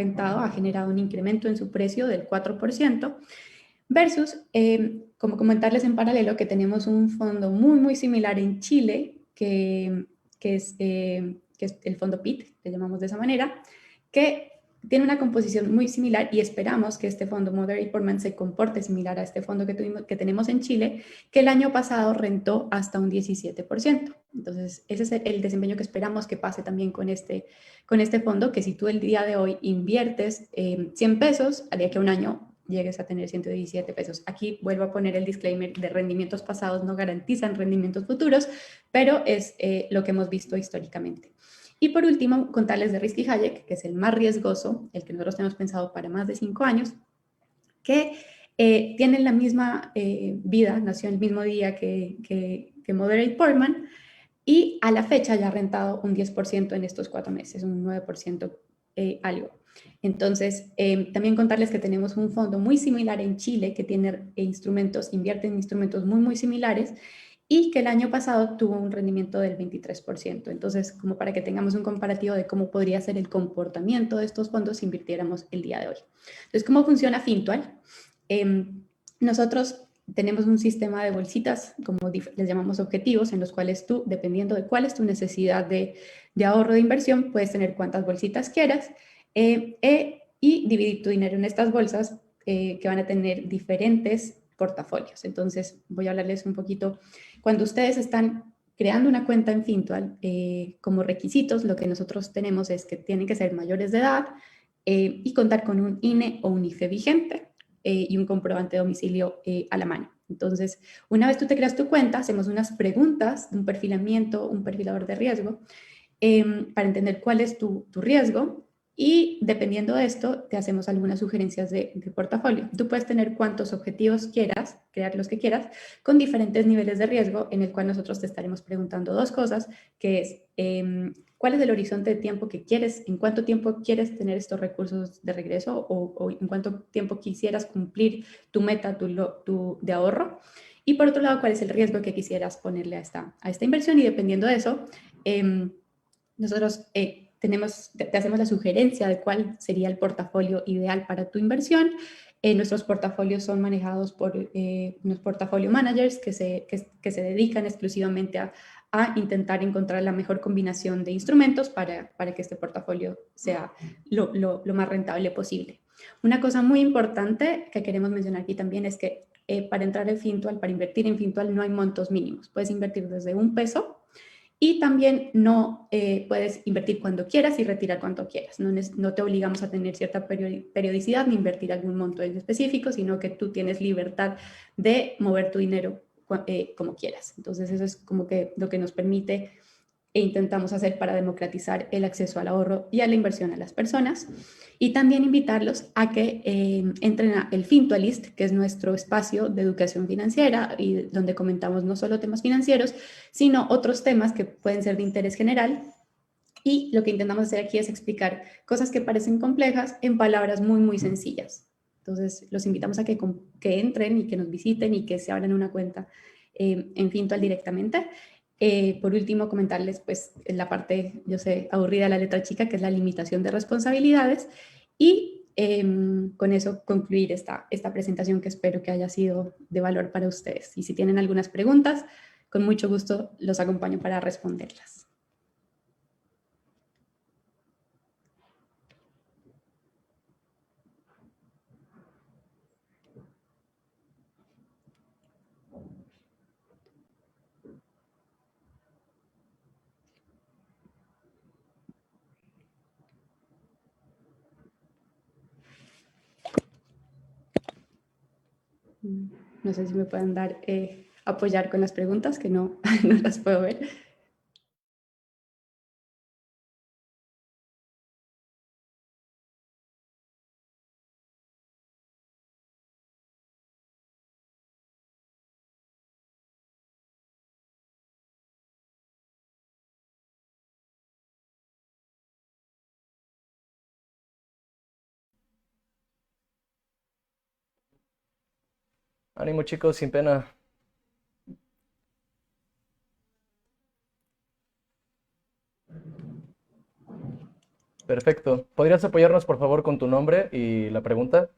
generado un incremento en su precio del 4%, versus, como comentarles en paralelo, que tenemos un fondo muy similar en Chile, que es el fondo PIT, le llamamos de esa manera, que tiene una composición muy similar y esperamos que este fondo Moderate Portman se comporte similar a este fondo que tenemos en Chile, que el año pasado rentó hasta un 17%. Entonces, ese es el desempeño que esperamos que pase también con este fondo, que si tú el día de hoy inviertes 100 pesos, al día que un año llegues a tener 117 pesos. Aquí vuelvo a poner el disclaimer de rendimientos pasados no garantizan rendimientos futuros, pero es lo que hemos visto históricamente. Y por último, contarles de Risky Hayek, que es el más riesgoso, el que nosotros tenemos pensado para más de 5 años, que tiene la misma vida, nació el mismo día que Moderate Portman, y a la fecha ya ha rentado un 10% en estos 4 meses, un 9% algo. Entonces, también contarles que tenemos un fondo muy similar en Chile que tiene invierte en instrumentos muy similares y que el año pasado tuvo un rendimiento del 23%. Entonces, como para que tengamos un comparativo de cómo podría ser el comportamiento de estos fondos si invirtiéramos el día de hoy. Entonces, ¿cómo funciona Fintual? Nosotros tenemos un sistema de bolsitas, como les llamamos objetivos, en los cuales tú, dependiendo de cuál es tu necesidad de ahorro de inversión, puedes tener cuantas bolsitas quieras y dividir tu dinero en estas bolsas que van a tener diferentes portafolios. Entonces, voy a hablarles un poquito. Cuando ustedes están creando una cuenta en Fintual, como requisitos, lo que nosotros tenemos es que tienen que ser mayores de edad y contar con un INE o un IFE vigente y un comprobante de domicilio a la mano. Entonces, una vez tú te creas tu cuenta, hacemos unas preguntas, un perfilamiento, un perfilador de riesgo, para entender cuál es tu riesgo y dependiendo de esto te hacemos algunas sugerencias de portafolio. Tú puedes tener cuantos objetivos quieras, crear los que quieras, con diferentes niveles de riesgo en el cual nosotros te estaremos preguntando 2 cosas, que es cuál es el horizonte de tiempo que quieres, en cuánto tiempo quieres tener estos recursos de regreso o en cuánto tiempo quisieras cumplir tu meta de ahorro. Y por otro lado, cuál es el riesgo que quisieras ponerle a esta inversión y dependiendo de eso, nosotros te hacemos la sugerencia de cuál sería el portafolio ideal para tu inversión. Nuestros portafolios son manejados por unos portafolio managers que se dedican exclusivamente a intentar encontrar la mejor combinación de instrumentos para que este portafolio sea lo más rentable posible. Una cosa muy importante que queremos mencionar aquí también es que para entrar en Fintual, para invertir en Fintual no hay montos mínimos. Puedes invertir desde $1 y también no puedes invertir cuando quieras y retirar cuando quieras. No te obligamos a tener cierta periodicidad ni invertir algún monto en específico, sino que tú tienes libertad de mover tu dinero como quieras. Entonces eso es como que lo que nos permite e intentamos hacer para democratizar el acceso al ahorro y a la inversión a las personas. Y también invitarlos a que entren a el Fintualist, que es nuestro espacio de educación financiera y donde comentamos no solo temas financieros, sino otros temas que pueden ser de interés general. Y lo que intentamos hacer aquí es explicar cosas que parecen complejas en palabras muy sencillas. Entonces, los invitamos a que entren y que nos visiten y que se abran una cuenta en Fintual directamente. Por último, comentarles, pues, en la parte, yo sé, aburrida de la letra chica, que es la limitación de responsabilidades. Y con eso concluir esta presentación que espero que haya sido de valor para ustedes. Y si tienen algunas preguntas, con mucho gusto los acompaño para responderlas. No sé si me pueden dar, apoyar con las preguntas, que no, no las puedo ver. Ánimo chicos, sin pena. Perfecto. ¿Podrías apoyarnos por favor con tu nombre y la pregunta?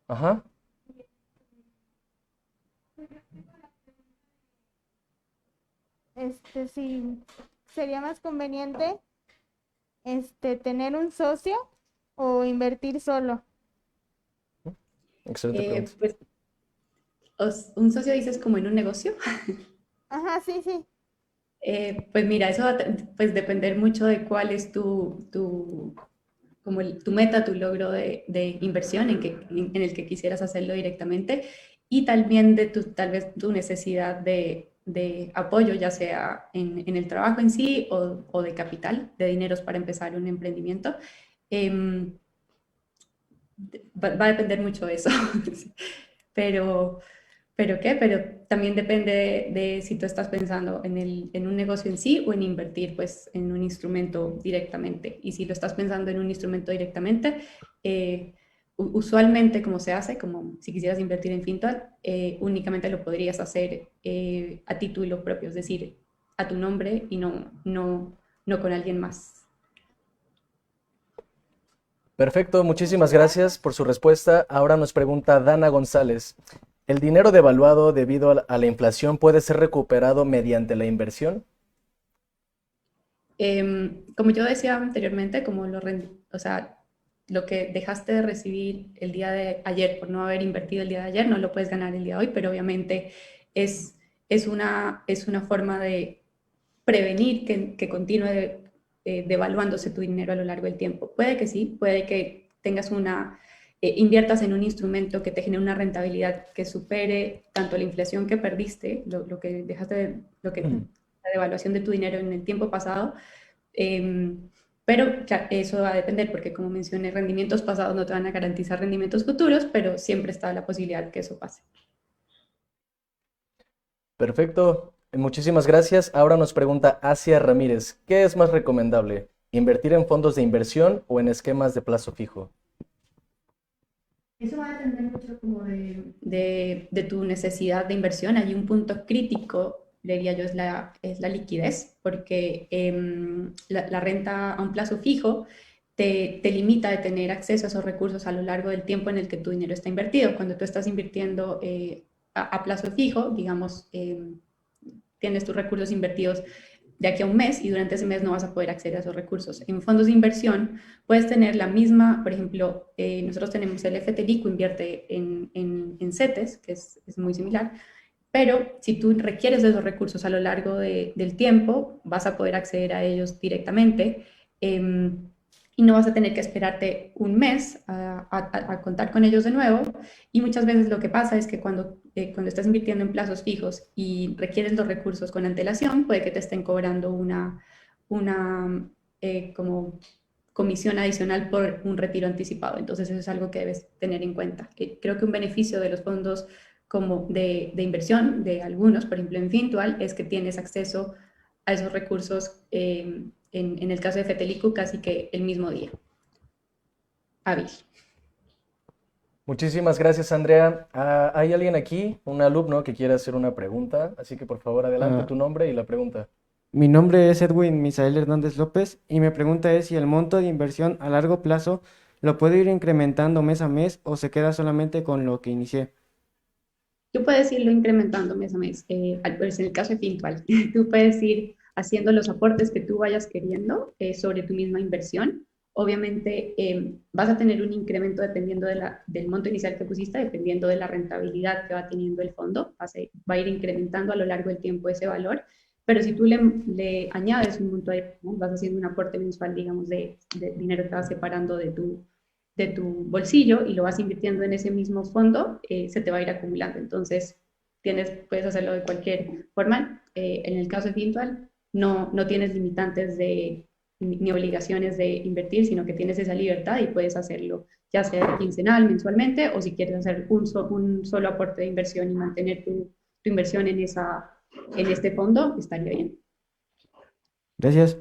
Ajá. Si sería más conveniente tener un socio o invertir solo. Excelente pregunta. Pues, un socio dices como en un negocio. Ajá, sí, sí. Pues mira, eso va a pues, depender mucho de cuál es como tu meta, tu logro de inversión en el que quisieras hacerlo directamente, y también de tal vez tu necesidad de apoyo, ya sea en el trabajo en sí o de capital, de dineros para empezar un emprendimiento. Em, va a depender mucho de eso. pero, ¿pero qué? Pero también depende de si tú estás pensando en un negocio en sí o en invertir pues en un instrumento directamente. Y si lo estás pensando en un instrumento directamente, usualmente como se hace, como si quisieras invertir en Fintual, únicamente lo podrías hacer a título propio, es decir, a tu nombre y no con alguien más. Perfecto, muchísimas gracias por su respuesta. Ahora nos pregunta Dana González. ¿El dinero devaluado debido a la inflación puede ser recuperado mediante la inversión? Como yo decía anteriormente, o sea, lo que dejaste de recibir el día de ayer por no haber invertido el día de ayer, no lo puedes ganar el día de hoy, pero obviamente es, es una forma de prevenir que continúe devaluándose tu dinero a lo largo del tiempo. Puede que sí, puede que tengas inviertas en un instrumento que te genere una rentabilidad que supere tanto la inflación que perdiste, lo que dejaste, la devaluación de tu dinero en el tiempo pasado. Pero claro, eso va a depender porque, como mencioné, rendimientos pasados no te van a garantizar rendimientos futuros, pero siempre está la posibilidad que eso pase. Perfecto, muchísimas gracias. Ahora nos pregunta Asia Ramírez. ¿Qué es más recomendable? ¿Invertir en fondos de inversión o en esquemas de plazo fijo? Eso va a depender mucho como de tu necesidad de inversión. Hay un punto crítico, diría yo, es la liquidez, porque la renta a un plazo fijo te limita de tener acceso a esos recursos a lo largo del tiempo en el que tu dinero está invertido. Cuando tú estás invirtiendo a plazo fijo, digamos, tienes tus recursos invertidos de aquí a un mes y durante ese mes no vas a poder acceder a esos recursos. En fondos de inversión puedes tener la misma, por ejemplo, nosotros tenemos el FTLICO, invierte en CETES, que es muy similar, pero si tú requieres de esos recursos a lo largo del tiempo, vas a poder acceder a ellos directamente. Y no vas a tener que esperarte un mes a contar con ellos de nuevo. Y muchas veces lo que pasa es que cuando estás invirtiendo en plazos fijos y requieres los recursos con antelación, puede que te estén cobrando una como comisión adicional por un retiro anticipado. Entonces eso es algo que debes tener en cuenta. Creo que un beneficio de los fondos como de inversión, de algunos, por ejemplo en Fintual, es que tienes acceso a esos recursos, en el caso de Fetelicu, casi que el mismo día. hábil. Muchísimas gracias, Andrea. ¿Hay alguien aquí, un alumno que quiera hacer una pregunta? Así que por favor, adelante Ah, tu nombre y la pregunta. Mi nombre es Edwin Misael Hernández López y mi pregunta es si el monto de inversión a largo plazo lo puedo ir incrementando mes a mes o se queda solamente con lo que inicié. Tú puedes irlo incrementando mes a mes. Pues en el caso de Fintual, tú puedes ir haciendo los aportes que tú vayas queriendo sobre tu misma inversión. Obviamente vas a tener un incremento dependiendo del monto inicial que pusiste, dependiendo de la rentabilidad que va teniendo el fondo. Va a ir incrementando a lo largo del tiempo ese valor. Pero si tú le añades un monto adicional, vas haciendo un aporte mensual, digamos, de dinero que vas separando de tu bolsillo y lo vas invirtiendo en ese mismo fondo, se te va a ir acumulando. Entonces, puedes hacerlo de cualquier forma. En el caso de Fintual, no tienes limitantes ni obligaciones de invertir, sino que tienes esa libertad y puedes hacerlo ya sea quincenal, mensualmente, o si quieres hacer un solo aporte de inversión y mantener tu inversión en este fondo, estaría bien. Gracias.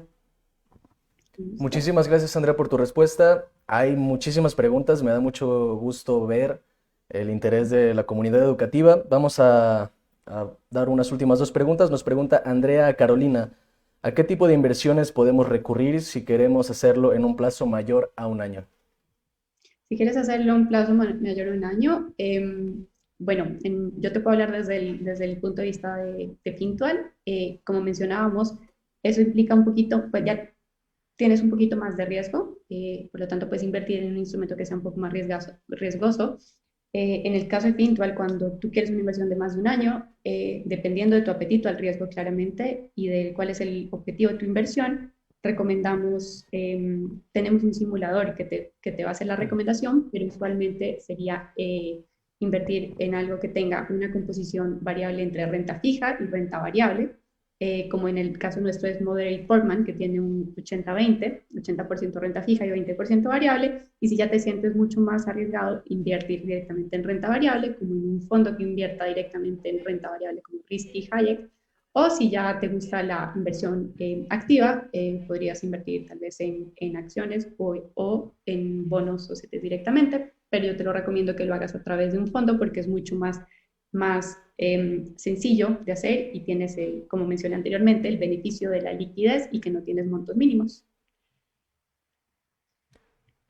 Muchísimas gracias, Andrea, por tu respuesta. Hay muchísimas preguntas, me da mucho gusto ver el interés de la comunidad educativa. Vamos a dar unas últimas dos preguntas. Nos pregunta Andrea Carolina, ¿a qué tipo de inversiones podemos recurrir si queremos hacerlo en un plazo mayor a un año? Si quieres hacerlo a un plazo mayor de un año, bueno, yo te puedo hablar desde el punto de vista de Fintual. Como mencionábamos, eso implica un poquito, pues ya tienes un poquito más de riesgo, por lo tanto puedes invertir en un instrumento que sea un poco más riesgoso. En el caso de Fintual, cuando tú quieres una inversión de más de un año, dependiendo de tu apetito al riesgo claramente y de cuál es el objetivo de tu inversión, recomendamos, tenemos un simulador que te va a hacer la recomendación, pero usualmente sería invertir en algo que tenga una composición variable entre renta fija y renta variable, como en el caso nuestro es Moderate Portman, que tiene un 80-20, 80% renta fija y 20% variable, y si ya te sientes mucho más arriesgado, invertir directamente en renta variable, como en un fondo que invierta directamente en renta variable como Risky Hayek, o si ya te gusta la inversión activa, podrías invertir tal vez en acciones o en bonos o CETES directamente, pero yo te lo recomiendo que lo hagas a través de un fondo porque es mucho más sencillo de hacer y tienes, como mencioné anteriormente, el beneficio de la liquidez y que no tienes montos mínimos.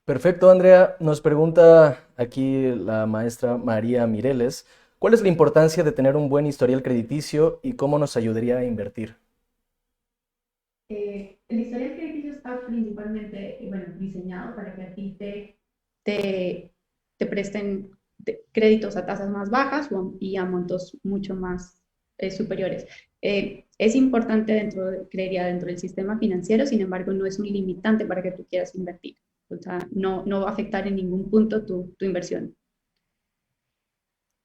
Perfecto, Andrea. Nos pregunta aquí la maestra María Mireles, ¿cuál es la importancia de tener un buen historial crediticio y cómo nos ayudaría a invertir? El historial crediticio está principalmente bueno, diseñado para que a ti te, te presten créditos a tasas más bajas y a montos mucho más superiores. Es importante creería, dentro del sistema financiero, sin embargo, no es un limitante para que tú quieras invertir. O sea, no va a afectar en ningún punto tu inversión.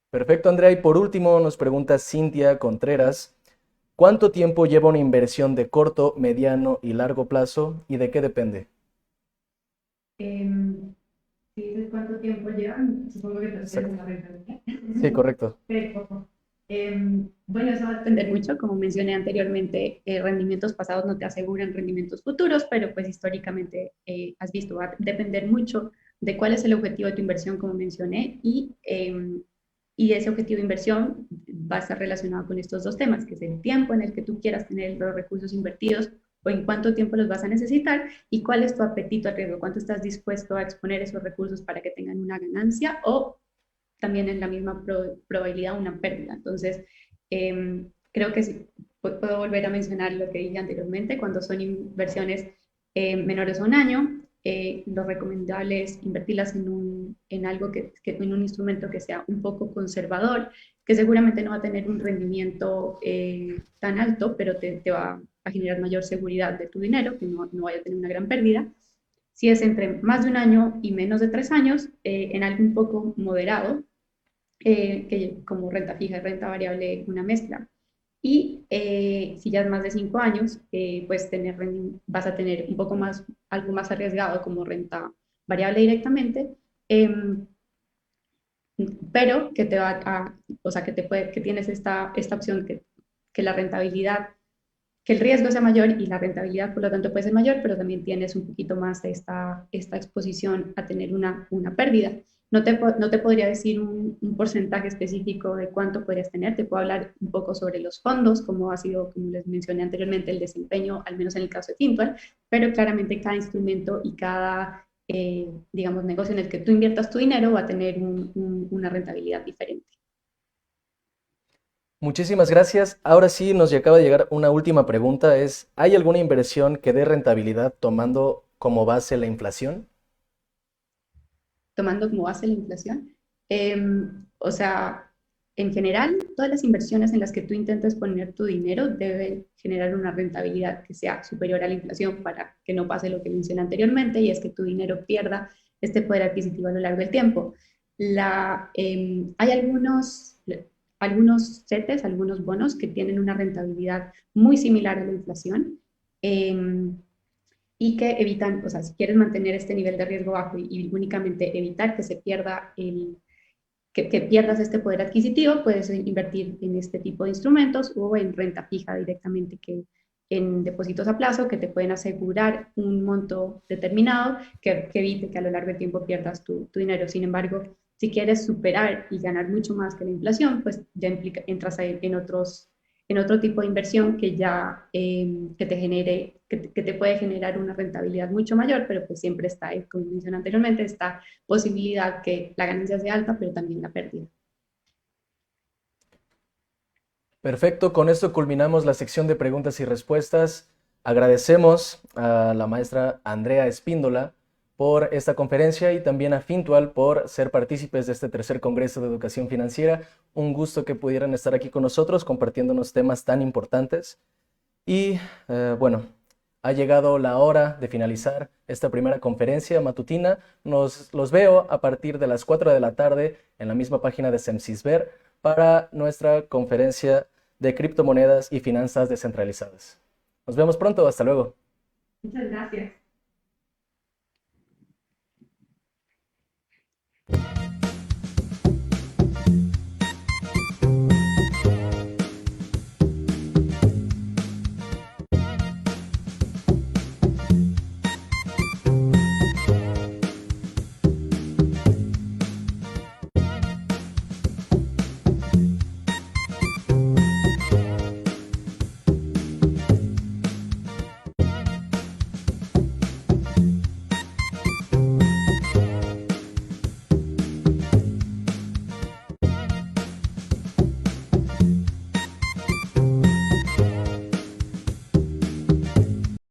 Perfecto, Andrea. Y por último nos pregunta Cintia Contreras, ¿cuánto tiempo lleva una inversión de corto, mediano y largo plazo y de qué depende? Si dices cuánto tiempo llevan, supongo que te refieres a Exacto. la rentabilidad. Sí, correcto. Pero, bueno, eso va a depender mucho, como mencioné anteriormente, rendimientos pasados no te aseguran rendimientos futuros, pero pues históricamente has visto, va a depender mucho de cuál es el objetivo de tu inversión, como mencioné, y ese objetivo de inversión va a estar relacionado con estos dos temas, que es el tiempo en el que tú quieras tener los recursos invertidos o en cuánto tiempo los vas a necesitar y cuál es tu apetito al riesgo, cuánto estás dispuesto a exponer esos recursos para que tengan una ganancia o también en la misma probabilidad una pérdida. Entonces, creo que sí, puedo volver a mencionar lo que dije anteriormente, cuando son inversiones menores a un año, lo recomendable es invertirlas en algo en un instrumento que sea un poco conservador, que seguramente no va a tener un rendimiento tan alto, pero te va a generar mayor seguridad de tu dinero, que no vaya a tener una gran pérdida. Si es entre más de un año y menos de 3 años, en algo un poco moderado, que como renta fija y renta variable, una mezcla. Y si ya es más de 5 años, pues vas a tener un poco más, algo más arriesgado como renta variable directamente, eh, pero que o sea, que tienes esta opción que la rentabilidad que el riesgo sea mayor y la rentabilidad, por lo tanto, puede ser mayor, pero también tienes un poquito más de esta exposición a tener una pérdida. No te podría decir un porcentaje específico de cuánto podrías tener, te puedo hablar un poco sobre los fondos, como ha sido, como les mencioné anteriormente, el desempeño, al menos en el caso de Fintual, pero claramente cada instrumento y cada, digamos, negocio en el que tú inviertas tu dinero va a tener una rentabilidad diferente. Muchísimas gracias. Ahora sí nos acaba de llegar una última pregunta, es, ¿hay alguna inversión que dé rentabilidad tomando como base la inflación? Tomando como base la inflación. O sea, en general, todas las inversiones en las que tú intentes poner tu dinero deben generar una rentabilidad que sea superior a la inflación para que no pase lo que mencioné anteriormente, y es que tu dinero pierda este poder adquisitivo a lo largo del tiempo. Hay algunos CETES, algunos bonos que tienen una rentabilidad muy similar a la inflación. Eh, y que evitan, o sea, si quieres mantener este nivel de riesgo bajo y únicamente evitar que se pierda que pierdas este poder adquisitivo, puedes invertir en este tipo de instrumentos o en renta fija directamente, que en depósitos a plazo que te pueden asegurar un monto determinado que evite que a lo largo del tiempo pierdas tu dinero. Sin embargo, si quieres superar y ganar mucho más que la inflación, pues ya entras en otro tipo de inversión que ya que te genere, que te puede generar una rentabilidad mucho mayor, pero pues siempre está, como mencioné anteriormente, esta posibilidad que la ganancia sea alta, pero también la pérdida. Perfecto, con esto culminamos la sección de preguntas y respuestas. Agradecemos a la maestra Andrea Espíndola por esta conferencia y también a Fintual por ser partícipes de este tercer Congreso de Educación Financiera. Un gusto que pudieran estar aquí con nosotros compartiéndonos temas tan importantes. Y bueno, ha llegado la hora de finalizar esta primera conferencia matutina. Los veo a partir de las 4 de la tarde en la misma página de SEMSISBER para nuestra conferencia de criptomonedas y finanzas descentralizadas. Nos vemos pronto, hasta luego. Muchas gracias.